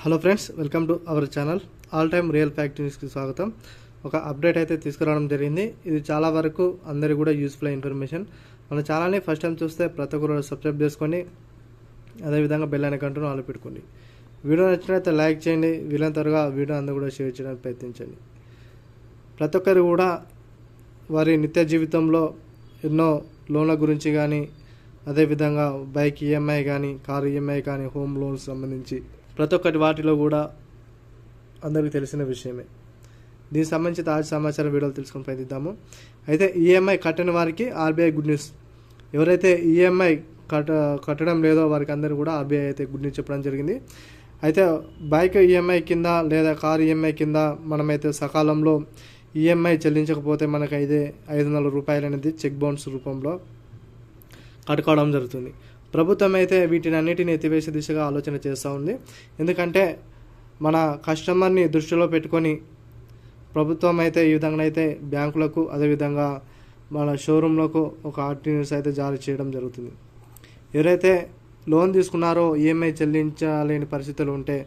Hello friends, welcome to our channel all time real fact న్యూస్కి స్వాగతం. ఒక update అయితే తీసుకురావడం జరిగింది. ఇది చాలా వరకు అందరికీ కూడా యూస్ఫుల్ ఇన్ఫర్మేషన్. మన ఛానల్ని ఫస్ట్ టైం చూస్తే ప్రతి ఒక్కరు సబ్స్క్రైబ్ చేసుకోండి, అదేవిధంగా బెల్ ఐకాన్ ఆన్ పెట్టుకోండి. వీడియో నచ్చినట్లయితే లైక్ చేయండి, వీలైనంత త్వరగా వీడియో అందరూ కూడా షేర్ చేయడానికి ప్రయత్నించండి. ప్రతి ఒక్కరు కూడా వారి నిత్య జీవితంలో ఎన్నో లోన్ల గురించి కానీ, అదేవిధంగా బైక్ ఈఎంఐ కానీ, కారు ఈఎంఐ కానీ, హోమ్ లోన్స్ సంబంధించి ప్రతి ఒక్కటి వాటిలో కూడా అందరికీ తెలిసిన విషయమే. దీనికి సంబంధించి తాజా సమాచారం వీడియోలు తెలుసుకొని ప్రయత్నిద్దాము. అయితే ఈఎంఐ కట్టని వారికి ఆర్బీఐ గుడ్ న్యూస్. ఎవరైతే ఈఎంఐ కట్టడం లేదో వారికి అందరూ కూడా ఆర్బీఐ అయితే గుడ్ న్యూస్ చెప్పడం జరిగింది. అయితే బైక్ ఈఎంఐ కింద లేదా కారు ఈఎంఐ కింద మనమైతే సకాలంలో ఈఎంఐ చెల్లించకపోతే మనకు అయితే 500 రూపాయలు అనేది చెక్ బౌన్స్ రూపంలో కట్టుకోవడం జరుగుతుంది. ప్రభుత్వం అయితే వీటిని అన్నిటిని ఎత్తివేసే దిశగా ఆలోచన చేస్తూ ఉంది. ఎందుకంటే మన కస్టమర్ని దృష్టిలో పెట్టుకొని ప్రభుత్వం అయితే ఈ విధంగా అయితే బ్యాంకులకు, అదేవిధంగా మన షోరూంలకు ఒక ఆర్డినెన్స్ అయితే జారీ చేయడం జరుగుతుంది. ఎవరైతే లోన్ తీసుకున్నారో ఈఎంఐ చెల్లించలేని పరిస్థితులు ఉంటే,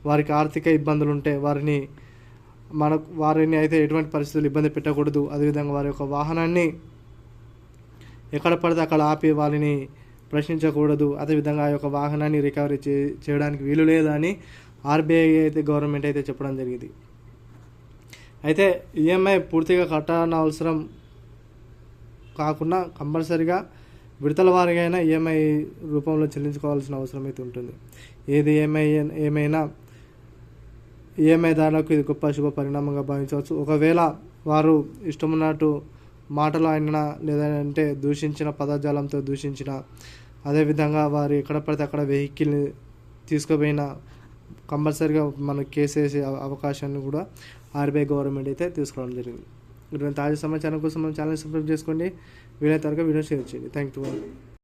వారికి ఆర్థిక ఇబ్బందులు ఉంటే వారిని అయితే ఎటువంటి పరిస్థితులు ఇబ్బంది పెట్టకూడదు. అదేవిధంగా వారి యొక్క వాహనాన్ని ఎక్కడ పడితే అక్కడ ఆపి వారిని ప్రశ్నించకూడదు. అదేవిధంగా ఆ యొక్క వాహనాన్ని రికవరీ చేయడానికి వీలు లేదని ఆర్బీఐ అయితే గవర్నమెంట్ అయితే చెప్పడం జరిగింది. అయితే ఈఎంఐ పూర్తిగా కట్టనవసరం కాకుండా కంపల్సరిగా విడతల వారీగా అయినా ఈఎంఐ రూపంలో చెల్లించుకోవాల్సిన అవసరం అయితే ఉంటుంది. ఏది ఏమైనా ఈఎంఐదారులకు ఇది గొప్ప శుభ పరిణామంగా భావించవచ్చు. ఒకవేళ వారు ఇష్టమున్నట్టు మాటలు అయినా లేదంటే దూషించిన పదజాలంతో దూషించిన, అదేవిధంగా వారు ఎక్కడ పడితే అక్కడ వెహికల్ని తీసుకుపోయినా కంపల్సరీగా మనకు కేసు వేసే అవకాశాన్ని కూడా ఆర్బీఐ గవర్నమెంట్ అయితే తీసుకోవడం జరిగింది. ఇటువంటి తాజా సమాచారం కోసం మన ఛానల్ సబ్స్క్రైబ్ చేసుకోండి, వీలైతే త్వరగా వీడియో షేర్ చేయండి. Thank you.